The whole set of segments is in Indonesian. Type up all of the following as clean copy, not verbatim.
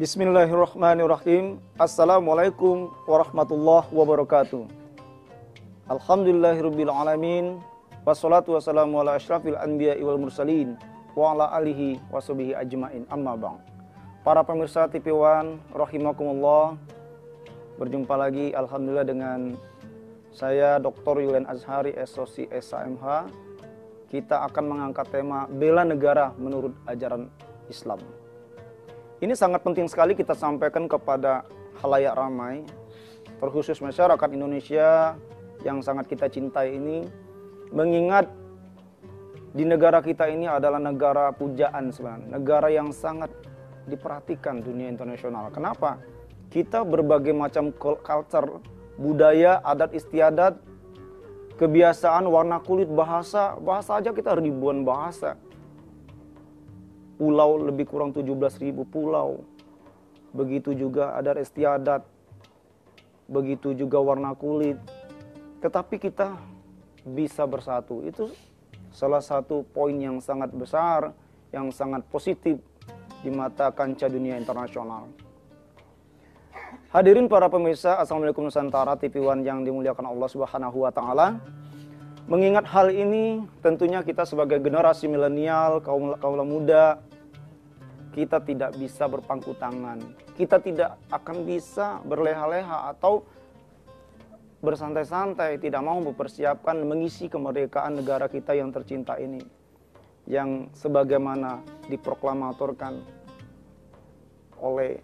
Bismillahirrahmanirrahim. Assalamualaikum warahmatullahi wabarakatuh. Alhamdulillahirabbil alamin. Wassalatu wassalamu ala asyrafil anbiya'i wal mursalin wa ala alihi washabihi ajmain. Amma ba'd. Para pemirsa TV One rahimakumullah. Berjumpa lagi alhamdulillah dengan saya Dr. Yulian Azhari SOC SHMH. Kita akan mengangkat tema bela negara menurut ajaran Islam. Ini sangat penting sekali kita sampaikan kepada khalayak ramai, terkhusus masyarakat Indonesia yang sangat kita cintai ini, mengingat di negara kita ini adalah negara pujaan sebenarnya, negara yang sangat diperhatikan dunia internasional. Kenapa? Kita berbagai macam culture, budaya, adat istiadat, kebiasaan, warna kulit, bahasa aja kita ribuan bahasa. Pulau lebih kurang 17.000 pulau. Begitu juga adat istiadat. Begitu juga warna kulit. Tetapi kita bisa bersatu. Itu salah satu poin yang sangat besar, yang sangat positif di mata kancah dunia internasional. Hadirin para pemirsa, Assalamualaikum Nusantara TV One yang dimuliakan Allah Subhanahu wa taala. Mengingat hal ini, tentunya kita sebagai generasi milenial, kaum muda, kita tidak bisa berpangku tangan. Kita tidak akan bisa berleha-leha atau bersantai-santai, tidak mau mempersiapkan mengisi kemerdekaan negara kita yang tercinta ini. Yang sebagaimana diproklamatorkan oleh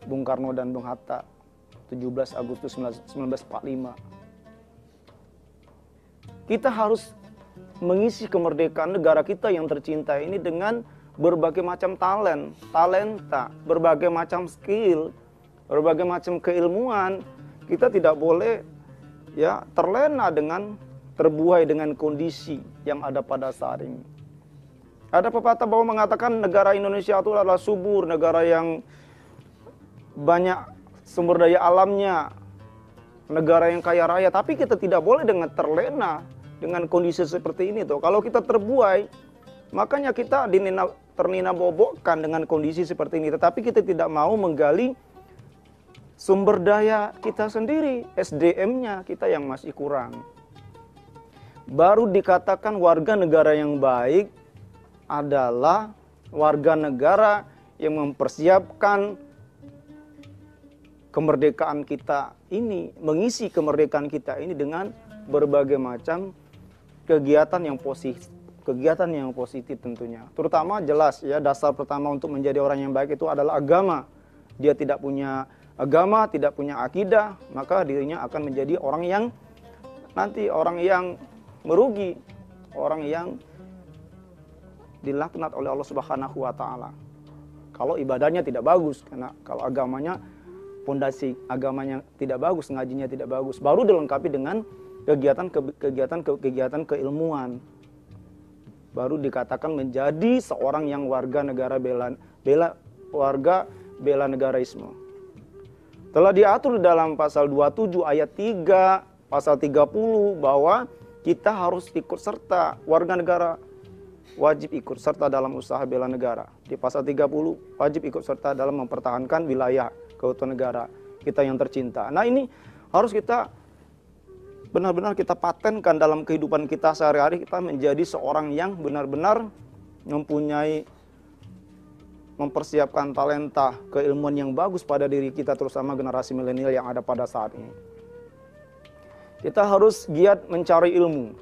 Bung Karno dan Bung Hatta 17 Agustus 1945. Kita harus mengisi kemerdekaan negara kita yang tercinta ini dengan berbagai macam talenta, berbagai macam skill, berbagai macam keilmuan. Kita tidak boleh terlena terbuai dengan kondisi yang ada pada saat ini. Ada pepatah bahwa mengatakan negara Indonesia itu adalah subur, negara yang banyak sumber daya alamnya, negara yang kaya raya, tapi kita tidak boleh terlena dengan kondisi seperti ini tuh. Kalau kita terbuai, makanya kita ternina bobokkan dengan kondisi seperti ini. Tetapi kita tidak mau menggali sumber daya kita sendiri, SDM-nya kita yang masih kurang. Baru dikatakan warga negara yang baik adalah warga negara yang mempersiapkan kemerdekaan kita ini, mengisi kemerdekaan kita ini dengan berbagai macam kegiatan yang positif tentunya. Terutama jelas dasar pertama untuk menjadi orang yang baik itu adalah agama. Dia tidak punya agama, tidak punya akidah, maka dirinya akan menjadi orang yang merugi, orang yang dilaknat oleh Allah Subhanahu wa taala. Kalau ibadahnya tidak bagus, karena kalau pondasi agamanya tidak bagus, ngajinya tidak bagus, baru dilengkapi dengan kegiatan keilmuan, baru dikatakan menjadi seorang yang warga negara bela negaraisme. Telah diatur dalam pasal 27 ayat 3, pasal 30 bahwa kita harus ikut serta, warga negara wajib ikut serta dalam usaha bela negara. Di pasal 30 wajib ikut serta dalam mempertahankan wilayah keutuhan negara kita yang tercinta. Nah, ini harus kita benar-benar kita patenkan dalam kehidupan kita sehari-hari. Kita menjadi seorang yang benar-benar mempersiapkan talenta, keilmuan yang bagus pada diri kita, terutama generasi milenial yang ada pada saat ini. Kita harus giat mencari ilmu.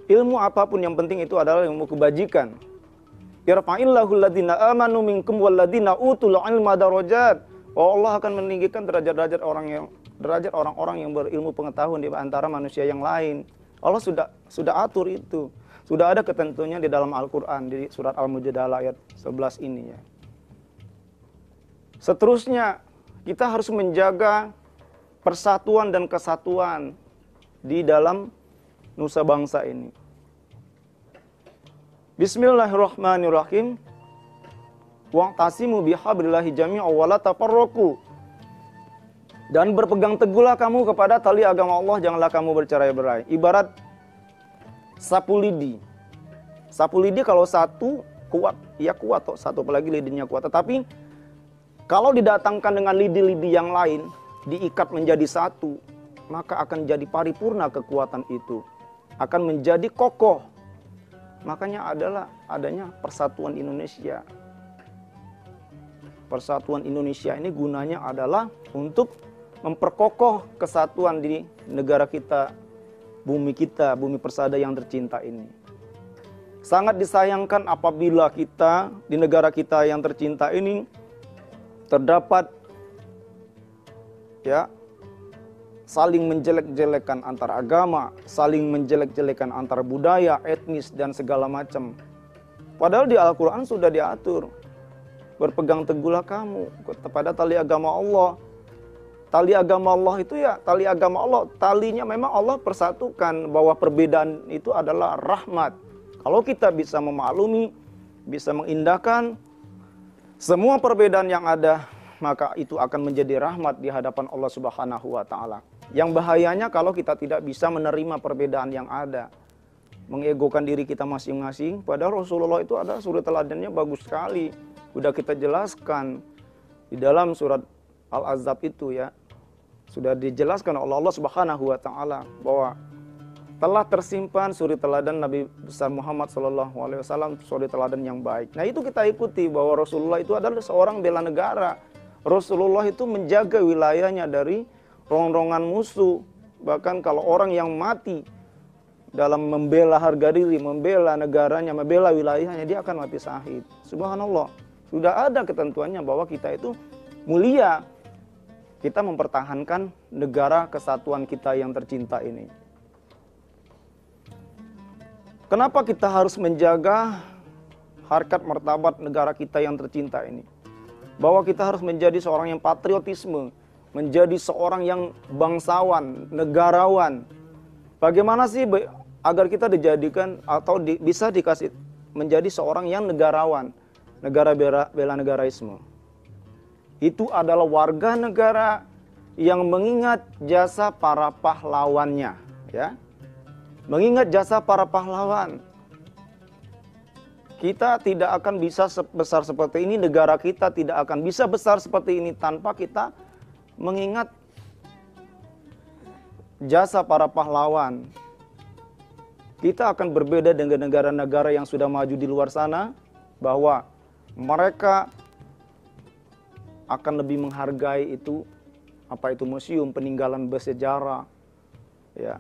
Ilmu apapun yang penting itu adalah ilmu kebajikan. Yarfa'illahu alladziina aamanu minkum walladziina utul 'ilma darajat. Allah akan meninggikan derajat orang-orang yang berilmu pengetahuan di antara manusia yang lain. Allah sudah atur itu. Sudah ada ketentuannya di dalam Al-Qur'an di surat Al-Mujadalah ayat 11 ini ya. Seterusnya, kita harus menjaga persatuan dan kesatuan di dalam nusa bangsa ini. Bismillahirrahmanirrahim. Wa'tasimu bihablillahi jami'an wa la tafarraqu. Dan berpegang teguhlah kamu kepada tali agama Allah, janganlah kamu bercerai-berai. Ibarat sapu lidi. Sapu lidi kalau satu kuat, ya kuat toh, satu apalagi lidinya kuat. Tetapi kalau didatangkan dengan lidi-lidi yang lain, diikat menjadi satu, maka akan jadi paripurna kekuatan itu, akan menjadi kokoh. Makanya adanya Persatuan Indonesia. Persatuan Indonesia ini gunanya adalah untuk memperkokoh kesatuan di negara kita, bumi persada yang tercinta ini. Sangat disayangkan apabila kita di negara kita yang tercinta ini terdapat ya saling menjelek-jelekan antar agama, saling menjelek-jelekan antar budaya, etnis dan segala macam. Padahal di Al-Qur'an sudah diatur. Berpegang teguhlah kamu kepada tali agama Allah. Tali agama Allah itu ya, tali agama Allah, talinya memang Allah persatukan, bahwa perbedaan itu adalah rahmat. Kalau kita bisa memaklumi, bisa mengindahkan semua perbedaan yang ada, maka itu akan menjadi rahmat di hadapan Allah Subhanahu wa taala. Yang bahayanya kalau kita tidak bisa menerima perbedaan yang ada, mengegokan diri kita masing-masing. Padahal Rasulullah itu ada suri teladannya bagus sekali. Sudah kita jelaskan di dalam surat Al-Ahzab itu ya. Sudah dijelaskan oleh Allah Subhanahu wa taala bahwa telah tersimpan suri teladan Nabi besar Muhammad SAW, suri teladan yang baik. Nah, itu kita ikuti bahwa Rasulullah itu adalah seorang bela negara. Rasulullah itu menjaga wilayahnya dari rongrongan musuh. Bahkan kalau orang yang mati dalam membela harga diri, membela negaranya, membela wilayahnya, dia akan mati syahid. Subhanallah. Sudah ada ketentuannya bahwa kita itu mulia. Kita mempertahankan negara kesatuan kita yang tercinta ini. Kenapa kita harus menjaga harkat martabat negara kita yang tercinta ini? Bahwa kita harus menjadi seorang yang patriotisme, menjadi seorang yang bangsawan, negarawan. Bagaimana sih agar kita dijadikan atau bisa dikasih menjadi seorang yang negarawan? Negara bela negaraisme. Itu adalah warga negara yang mengingat jasa para pahlawannya, ya. Mengingat jasa para pahlawan. Kita tidak akan bisa besar seperti ini, negara kita tidak akan bisa besar seperti ini tanpa kita mengingat jasa para pahlawan. Kita akan berbeda dengan negara-negara yang sudah maju di luar sana, bahwa mereka akan lebih menghargai itu, apa itu museum peninggalan bersejarah, ya.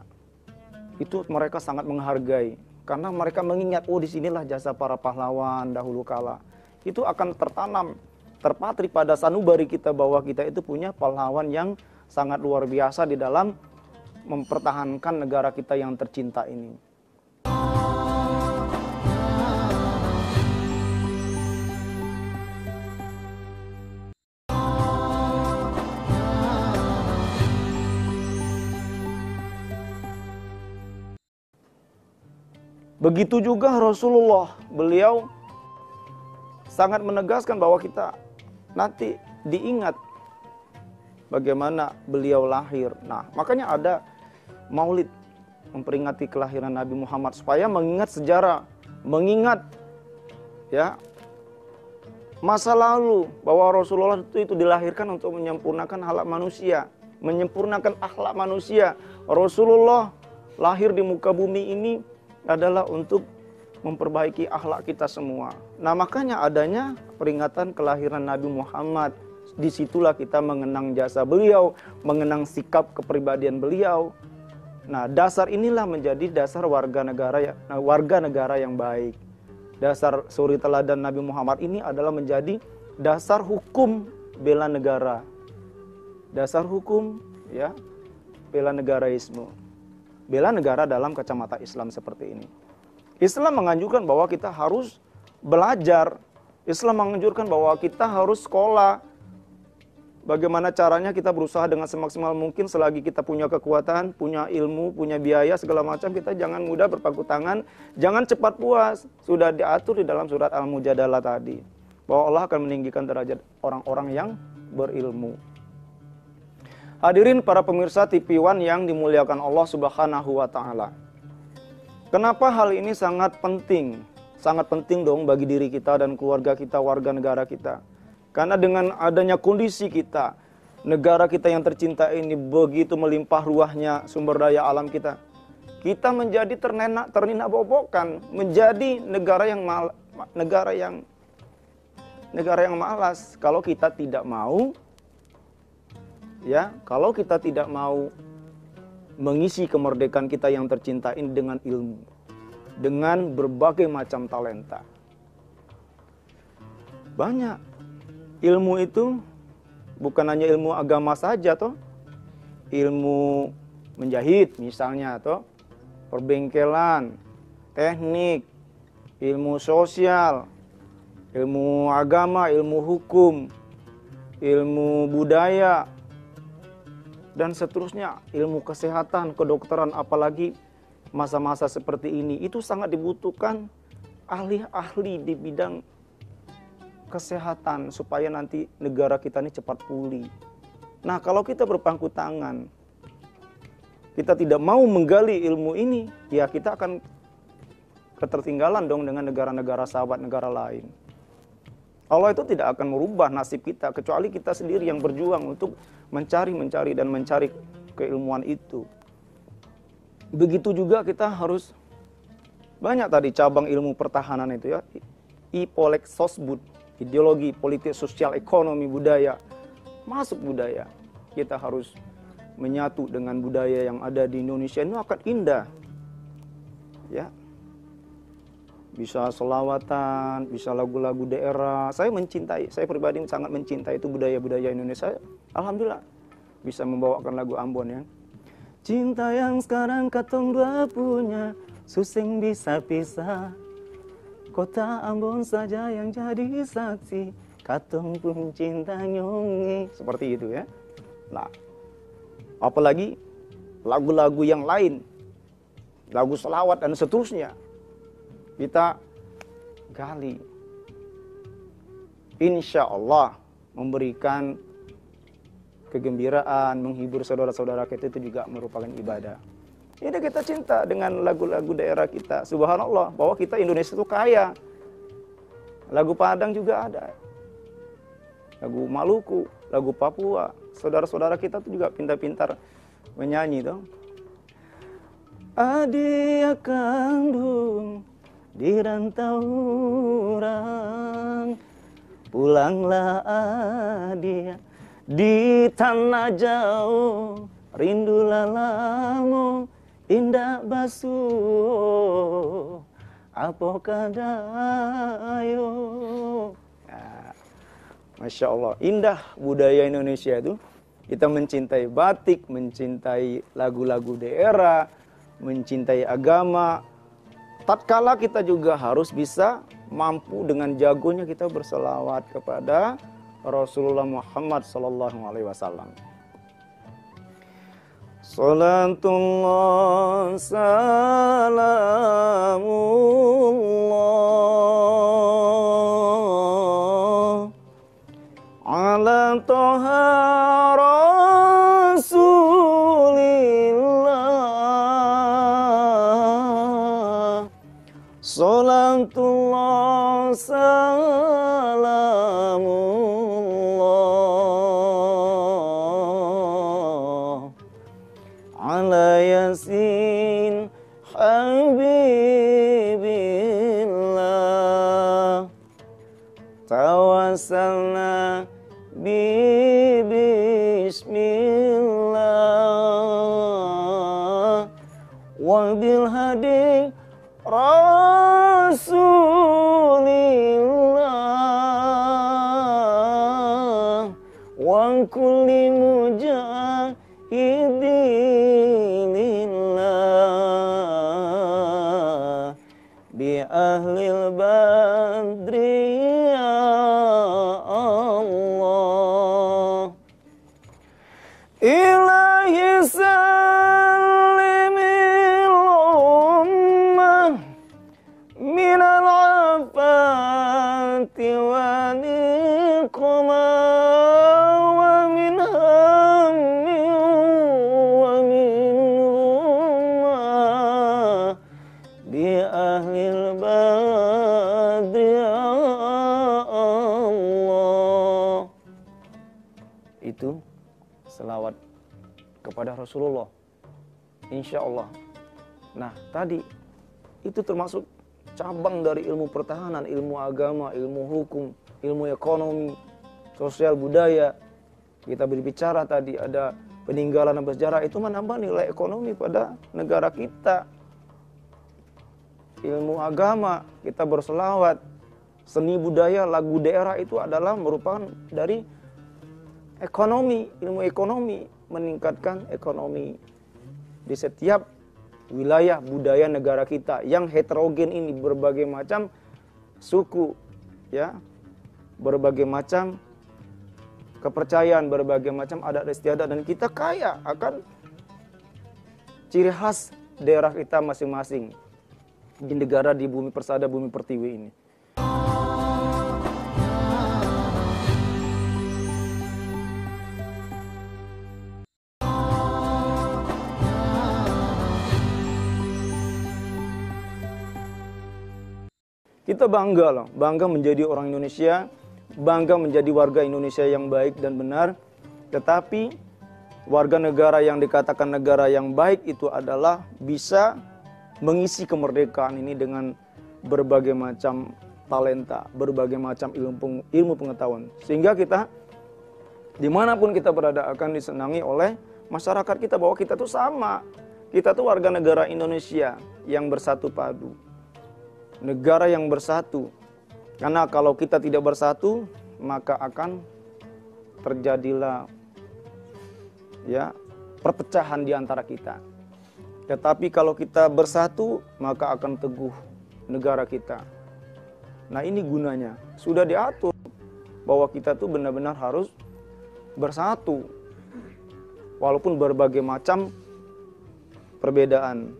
Itu mereka sangat menghargai karena mereka mengingat, oh disinilah jasa para pahlawan dahulu kala. Itu akan tertanam, terpatri pada sanubari kita bahwa kita itu punya pahlawan yang sangat luar biasa di dalam mempertahankan negara kita yang tercinta ini. Begitu juga Rasulullah, beliau sangat menegaskan bahwa kita nanti diingat bagaimana beliau lahir. Nah, makanya ada maulid memperingati kelahiran Nabi Muhammad supaya mengingat sejarah, mengingat ya masa lalu bahwa Rasulullah itu dilahirkan untuk menyempurnakan akhlak manusia, menyempurnakan akhlak manusia. Rasulullah lahir di muka bumi ini adalah untuk memperbaiki akhlak kita semua. Nah, makanya adanya peringatan kelahiran Nabi Muhammad. Disitulah kita mengenang jasa beliau, mengenang sikap kepribadian beliau. Nah, dasar inilah menjadi dasar warga negara yang baik. Dasar suri teladan Nabi Muhammad ini adalah menjadi dasar hukum bela negara. Dasar hukum ya bela negaraisme. Bela negara dalam kacamata Islam seperti ini. Islam menganjurkan bahwa kita harus belajar. Islam menganjurkan bahwa kita harus sekolah. Bagaimana caranya kita berusaha dengan semaksimal mungkin selagi kita punya kekuatan, punya ilmu, punya biaya, segala macam. Kita jangan mudah berpangku tangan, jangan cepat puas. Sudah diatur di dalam surat Al-Mujadalah tadi. Bahwa Allah akan meninggikan derajat orang-orang yang berilmu. Hadirin para pemirsa TV One yang dimuliakan Allah Subhanahu wa taala. Kenapa hal ini sangat penting, sangat penting dong bagi diri kita dan keluarga kita, warga negara kita. Karena dengan adanya kondisi kita, negara kita yang tercinta ini begitu melimpah ruahnya sumber daya alam kita. Kita menjadi ternina bobokan, menjadi negara yang malas kalau kita tidak mau mengisi kemerdekaan kita yang tercinta ini dengan ilmu, dengan berbagai macam talenta. Banyak ilmu itu bukan hanya ilmu agama saja toh. Ilmu menjahit misalnya toh, perbengkelan, teknik, ilmu sosial, ilmu agama, ilmu hukum, ilmu budaya, dan seterusnya, ilmu kesehatan, kedokteran, apalagi masa-masa seperti ini, itu sangat dibutuhkan ahli-ahli di bidang kesehatan supaya nanti negara kita ini cepat pulih. Nah, kalau kita berpangku tangan, kita tidak mau menggali ilmu ini, ya kita akan ketertinggalan dong dengan negara-negara sahabat negara lain. Allah itu tidak akan merubah nasib kita kecuali kita sendiri yang berjuang untuk mencari keilmuan itu. Begitu juga kita harus banyak tadi cabang ilmu pertahanan itu ya. Ipolek Sosbud, ideologi, politik, sosial, ekonomi, budaya. Masuk budaya. Kita harus menyatu dengan budaya yang ada di Indonesia ini akan indah. Ya. Bisa selawatan, bisa lagu-lagu daerah. Saya pribadi sangat mencintai itu budaya-budaya Indonesia. Alhamdulillah bisa membawakan lagu Ambon ya. Cinta yang sekarang katong dua punya, suseng bisa pisah. Kota Ambon saja yang jadi saksi, katong pun cinta nyongi. Seperti itu ya. Nah, apalagi lagu-lagu yang lain, lagu selawat dan seterusnya. Kita gali, insya Allah memberikan kegembiraan, menghibur saudara-saudara kita, itu juga merupakan ibadah. Ini kita cinta dengan lagu-lagu daerah kita. Subhanallah, bahwa kita Indonesia itu kaya. Lagu Padang juga ada, lagu Maluku, lagu Papua. Saudara-saudara kita itu juga pintar-pintar menyanyi dong. Adik kandung di rantau orang, pulanglah adia di tanah jauh, rindulah lamu indah basuh apokah dayo. Nah, Masya Allah, indah budaya Indonesia itu. Kita mencintai batik, mencintai lagu-lagu daerah, mencintai agama. Tatkala kita juga harus bisa mampu dengan jagonya kita berselawat kepada Rasulullah Muhammad SAW. Salatullah salamullah ala toha rasulillah. Salatullah salamullah ala yasin habibillah. Tawassalna bismillah wa bil hadi Rasulillah wa kulli mujahidillah bi ahlil badri ya Allah. Ilahi salimil ummah minal afati wa niqma wa min hammi wa min rumah bi ahlil badri itu selawat kepada Rasulullah. Insya Allah. Nah, tadi itu termasuk cabang dari ilmu pertahanan, ilmu agama, ilmu hukum, ilmu ekonomi, sosial, budaya. Kita berbicara tadi ada peninggalan bersejarah, itu menambah nilai ekonomi pada negara kita. Ilmu agama, kita berselawat, seni budaya, lagu daerah itu adalah merupakan dari ekonomi, ilmu ekonomi, meningkatkan ekonomi di setiap wilayah budaya negara kita yang heterogen ini, berbagai macam suku, ya, berbagai macam kepercayaan, berbagai macam adat istiadat, dan kita kaya akan ciri khas daerah kita masing-masing di negara, di bumi persada, bumi pertiwi ini. Kita bangga loh, bangga menjadi orang Indonesia, bangga menjadi warga Indonesia yang baik dan benar. Tetapi warga negara yang dikatakan negara yang baik itu adalah bisa mengisi kemerdekaan ini dengan berbagai macam talenta, berbagai macam ilmu pengetahuan. Sehingga kita dimanapun kita berada akan disenangi oleh masyarakat kita bahwa kita tuh sama. Kita tuh warga negara Indonesia yang bersatu padu. Negara yang bersatu. Karena kalau kita tidak bersatu, maka akan terjadilah ya perpecahan di antara kita. Tetapi kalau kita bersatu, maka akan teguh negara kita. Nah, ini gunanya. Sudah diatur bahwa kita tuh benar-benar harus bersatu. Walaupun berbagai macam perbedaan.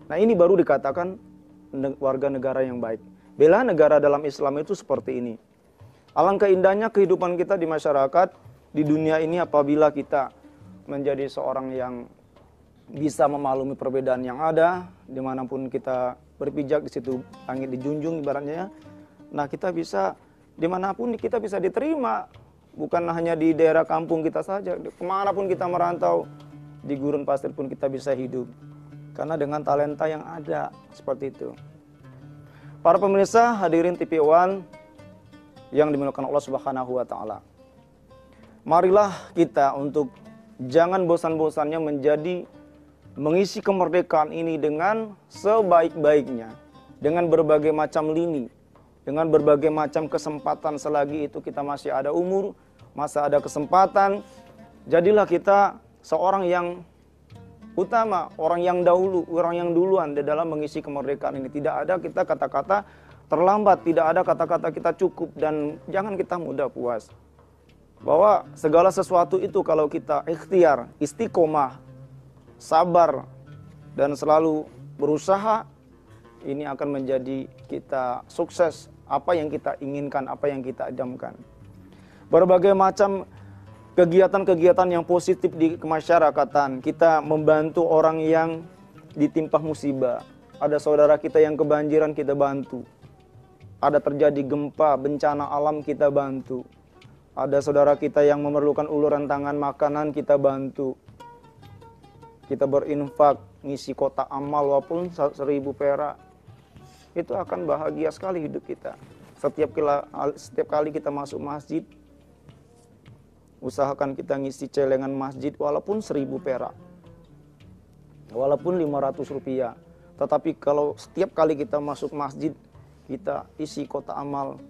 Nah, ini baru dikatakan warga negara yang baik. Bela negara dalam Islam itu seperti ini. Alangkah indahnya kehidupan kita di masyarakat, di dunia ini apabila kita menjadi seorang yang bisa memaklumi perbedaan yang ada, dimanapun kita berpijak, di situ langit dijunjung ibaratnya. Nah, kita bisa, dimanapun kita bisa diterima. Bukan hanya di daerah kampung kita saja, kemanapun kita merantau, di gurun pasir pun kita bisa hidup. Karena dengan talenta yang ada, seperti itu. Para pemirsa hadirin TV One yang dimuliakan Allah Subhanahu wa taala. Marilah kita untuk jangan bosan-bosannya mengisi kemerdekaan ini dengan sebaik-baiknya, dengan berbagai macam lini, dengan berbagai macam kesempatan selagi itu kita masih ada umur, masih ada kesempatan. Jadilah kita seorang yang utama, orang yang dahulu, orang yang duluan di dalam mengisi kemerdekaan ini. Tidak ada kita kata-kata terlambat, tidak ada kata-kata kita cukup, dan jangan kita mudah puas. Bahwa segala sesuatu itu kalau kita ikhtiar, istiqomah, sabar, dan selalu berusaha, ini akan menjadi kita sukses apa yang kita inginkan, apa yang kita idamkan. Berbagai macam kegiatan-kegiatan yang positif di kemasyarakatan. Kita membantu orang yang ditimpa musibah. Ada saudara kita yang kebanjiran, kita bantu. Ada terjadi gempa, bencana alam, kita bantu. Ada saudara kita yang memerlukan uluran tangan makanan, kita bantu. Kita berinfak, ngisi kotak amal walaupun 1.000 perak. Itu akan bahagia sekali hidup kita. Setiap kali kita masuk masjid, usahakan kita ngisi celengan masjid walaupun 1.000 perak, walaupun 500 rupiah. Tetapi kalau setiap kali kita masuk masjid, kita isi kotak amal,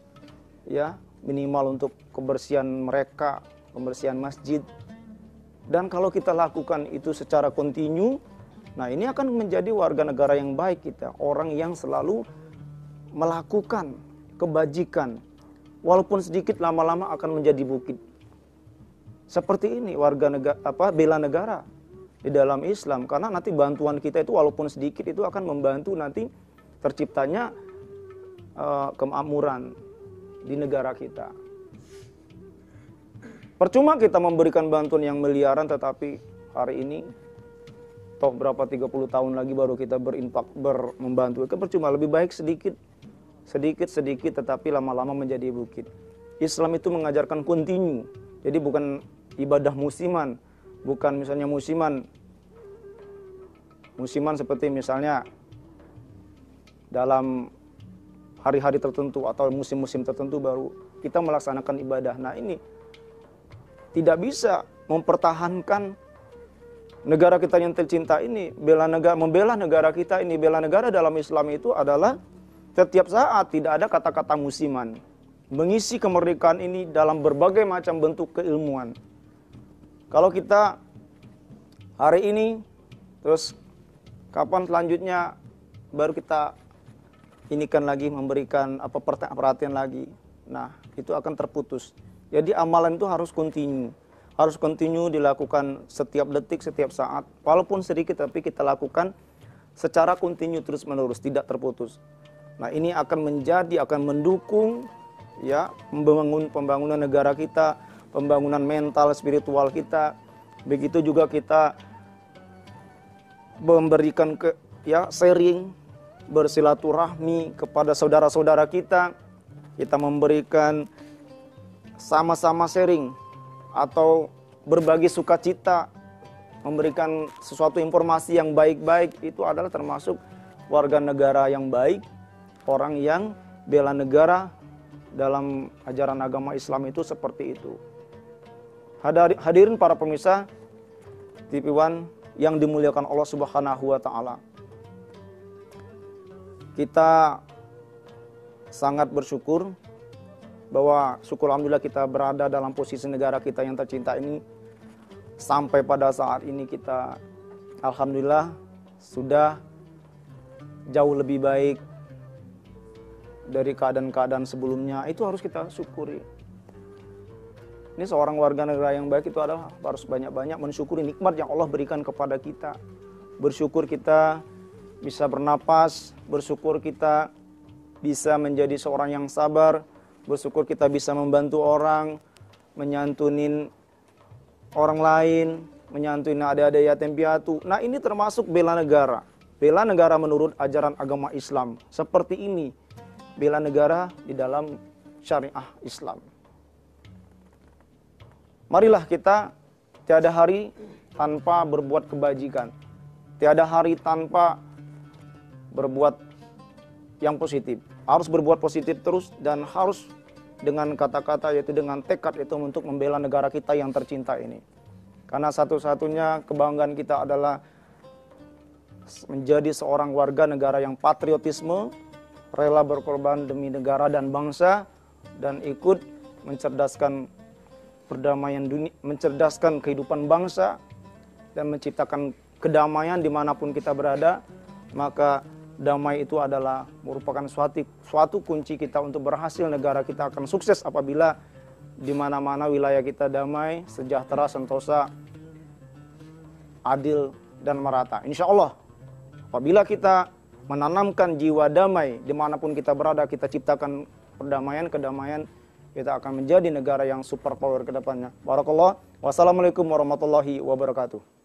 ya minimal untuk kebersihan mereka, kebersihan masjid. Dan kalau kita lakukan itu secara kontinu, nah ini akan menjadi warga negara yang baik kita, orang yang selalu melakukan kebajikan, walaupun sedikit lama-lama akan menjadi bukit. Seperti ini warga negara, bela negara di dalam Islam, karena nanti bantuan kita itu walaupun sedikit itu akan membantu nanti terciptanya kemakmuran di negara kita. Percuma kita memberikan bantuan yang miliaran, tetapi hari ini toh berapa 30 tahun lagi baru kita berinfak, membantu. Itu percuma, lebih baik sedikit tetapi lama-lama menjadi bukit. Islam itu mengajarkan kontinu. Jadi bukan ibadah musiman, bukan misalnya musiman seperti misalnya dalam hari-hari tertentu atau musim-musim tertentu baru kita melaksanakan ibadah. Nah, ini tidak bisa mempertahankan negara kita yang tercinta ini, membela negara kita ini. Bela negara dalam Islam itu adalah setiap saat, tidak ada kata-kata musiman. Mengisi kemerdekaan ini dalam berbagai macam bentuk keilmuan. Kalau kita hari ini, terus kapan selanjutnya baru kita inikan lagi, memberikan perhatian lagi. Nah, itu akan terputus. Jadi amalan itu harus kontinu. Harus kontinu dilakukan setiap detik, setiap saat. Walaupun sedikit, tapi kita lakukan secara kontinu terus-menerus, tidak terputus. Nah, ini akan mendukung ya pembangunan negara kita, pembangunan mental spiritual kita. Begitu juga kita memberikan sharing, bersilaturahmi kepada saudara-saudara kita. Kita memberikan sama-sama sharing atau berbagi sukacita, memberikan sesuatu informasi yang baik-baik, itu adalah termasuk warga negara yang baik, orang yang bela negara. Dalam ajaran agama Islam itu seperti itu. Hadirin para pemirsa TV One yang dimuliakan Allah Subhanahu wa taala. Kita sangat bersyukur bahwa syukur alhamdulillah kita berada dalam posisi negara kita yang tercinta ini. Sampai pada saat ini kita alhamdulillah sudah jauh lebih baik dari keadaan-keadaan sebelumnya. Itu harus kita syukuri. Ini seorang warga negara yang baik itu adalah harus banyak-banyak mensyukuri nikmat yang Allah berikan kepada kita. Bersyukur kita bisa bernapas, bersyukur kita bisa menjadi seorang yang sabar, bersyukur kita bisa membantu orang, menyantunin orang lain, menyantunin adik-adik yatim piatu. Nah, ini termasuk bela negara. Bela negara menurut ajaran agama Islam. Seperti ini bela negara di dalam syariah Islam. Marilah kita tiada hari tanpa berbuat kebajikan. Tiada hari tanpa berbuat yang positif. Harus berbuat positif terus dan harus dengan kata-kata yaitu dengan tekad itu untuk membela negara kita yang tercinta ini. Karena satu-satunya kebanggaan kita adalah menjadi seorang warga negara yang patriotisme, rela berkorban demi negara dan bangsa, dan ikut mencerdaskan perdamaian dunia, mencerdaskan kehidupan bangsa, dan menciptakan kedamaian dimanapun kita berada. Maka damai itu adalah merupakan suatu kunci kita untuk berhasil. Negara kita akan sukses apabila di mana-mana wilayah kita damai, sejahtera, sentosa, adil, dan merata. Insya Allah, apabila kita menanamkan jiwa damai dimanapun kita berada, kita ciptakan kedamaian, kita akan menjadi negara yang super power ke depannya. Barakallah. Wassalamualaikum warahmatullahi wabarakatuh.